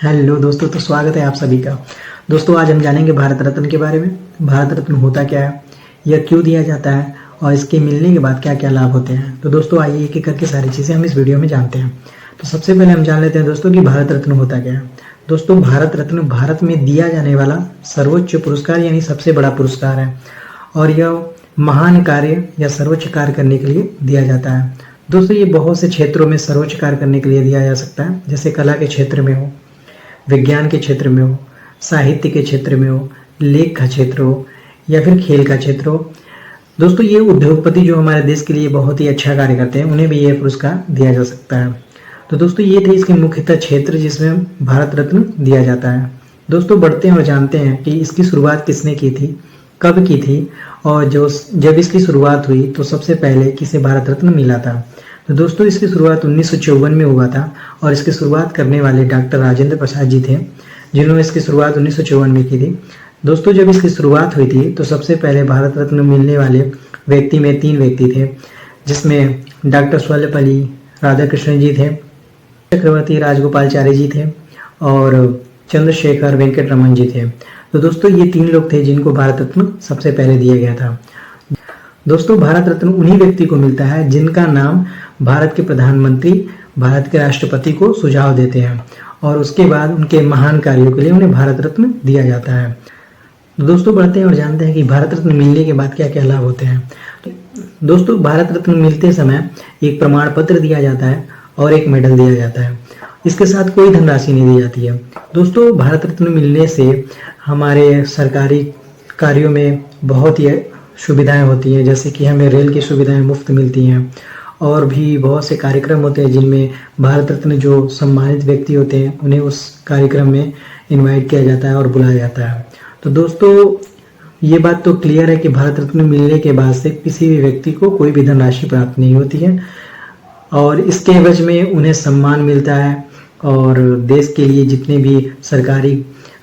Hello दोस्तों, तो स्वागत है आप सभी का। दोस्तों आज हम जानेंगे भारत रत्न के बारे में। भारत रत्न होता क्या है, यह क्यों दिया जाता है और इसके मिलने के बाद क्या क्या लाभ होते हैं। तो दोस्तों आइए एक एक करके सारी चीज़ें हम इस वीडियो में जानते हैं। तो सबसे पहले हम जान लेते हैं दोस्तों कि भारत रत्न होता क्या है। दोस्तों भारत रत्न भारत में दिया जाने वाला सर्वोच्च पुरस्कार यानी सबसे बड़ा पुरस्कार है और यह महान कार्य या सर्वोच्च कार्य करने के लिए दिया जाता है। दोस्तों ये बहुत से क्षेत्रों में सर्वोच्च कार्य करने के लिए दिया जा सकता है, जैसे कला के क्षेत्र में हो, विज्ञान के क्षेत्र में हो, साहित्य के क्षेत्र में हो, लेख का क्षेत्र हो या फिर खेल का क्षेत्र हो। दोस्तों ये उद्योगपति जो हमारे देश के लिए बहुत ही अच्छा कार्य करते हैं, उन्हें भी यह पुरस्कार दिया जा सकता है। तो दोस्तों ये थे इसके मुख्यतः क्षेत्र जिसमें भारत रत्न दिया जाता है। दोस्तों बढ़ते हैं और जानते हैं कि इसकी शुरुआत किसने की थी, कब की थी और जब इसकी शुरुआत हुई तो सबसे पहले किसे भारत रत्न मिला था। तो दोस्तों इसकी शुरुआत 1954 में हुआ था और इसकी शुरुआत करने वाले डॉक्टर राजेंद्र प्रसाद जी थे, जिन्होंने इसकी शुरुआत 1954 में की थी। दोस्तों जब इसकी शुरुआत हुई थी तो सबसे पहले भारत रत्न मिलने वाले व्यक्ति में 3 व्यक्ति थे, जिसमें डॉक्टर सर्वपल्ली राधाकृष्णन जी थे, चक्रवर्ती राजगोपालाचारी जी थे और चंद्रशेखर वेंकट रमन जी थे। तो दोस्तों ये 3 लोग थे जिनको भारत रत्न सबसे पहले दिया गया था। दोस्तों भारत रत्न उन्हीं व्यक्ति को मिलता है जिनका नाम भारत के प्रधानमंत्री भारत के राष्ट्रपति को सुझाव देते हैं और उसके बाद उनके महान कार्यों के लिए उन्हें भारत रत्न दिया जाता है। तो दोस्तों बढ़ते हैं और जानते हैं कि भारत रत्न मिलने के बाद क्या क्या लाभ होते हैं। दोस्तों भारत रत्न मिलते समय एक प्रमाण पत्र दिया जाता है और एक मेडल दिया जाता है। इसके साथ कोई धनराशि नहीं दी जाती है। दोस्तों भारत रत्न मिलने से हमारे सरकारी कार्यों में बहुत ही सुविधाएं होती हैं, जैसे कि हमें रेल की सुविधाएं मुफ्त मिलती हैं और भी बहुत से कार्यक्रम होते हैं जिनमें भारत रत्न जो सम्मानित व्यक्ति होते हैं उन्हें उस कार्यक्रम में इनवाइट किया जाता है और बुलाया जाता है। तो दोस्तों ये बात तो क्लियर है कि भारत रत्न मिलने के बाद से किसी भी व्यक्ति को कोई भी धनराशि प्राप्त नहीं होती है और इसके एवज में उन्हें सम्मान मिलता है और देश के लिए जितने भी सरकारी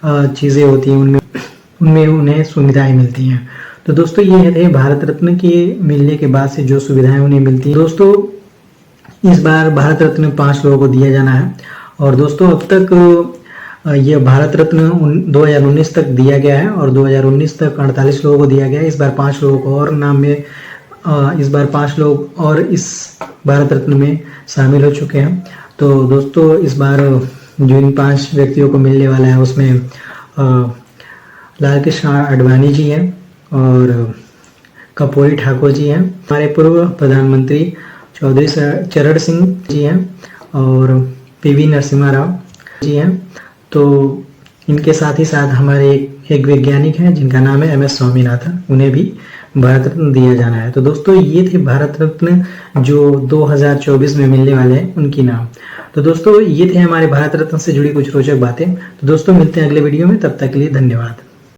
चीज़ें होती हैं उनमें उन्हें सुविधाएं मिलती हैं। तो दोस्तों ये थे भारत रत्न के मिलने के बाद से जो सुविधाएं उन्हें मिलती हैं। दोस्तों इस बार भारत रत्न 5 लोगों को दिया जाना है और दोस्तों अब तक यह भारत रत्न 2019 तक दिया गया है और 2019 तक 48 लोगों को दिया गया है। इस बार 5 लोगों को और नाम में इस बार 5 लोग और इस भारत रत्न में शामिल हो चुके हैं। तो दोस्तों इस बार जो इन 5 व्यक्तियों को मिलने वाला है उसमें लाल कृष्ण आडवाणी जी हैं और कर्पूरी ठाकुर जी हैं, हमारे पूर्व प्रधानमंत्री चौधरी चरण सिंह जी हैं और पीवी नरसिम्हा राव जी हैं। तो इनके साथ ही साथ हमारे एक वैज्ञानिक हैं जिनका नाम है MS स्वामीनाथन, उन्हें भी भारत रत्न दिया जाना है। तो दोस्तों ये थे भारत रत्न जो 2024 में मिलने वाले हैं उनकी नाम। तो दोस्तों ये थे हमारे भारत रत्न से जुड़ी कुछ रोचक बातें। तो दोस्तों मिलते हैं अगले वीडियो में, तब तक के लिए धन्यवाद।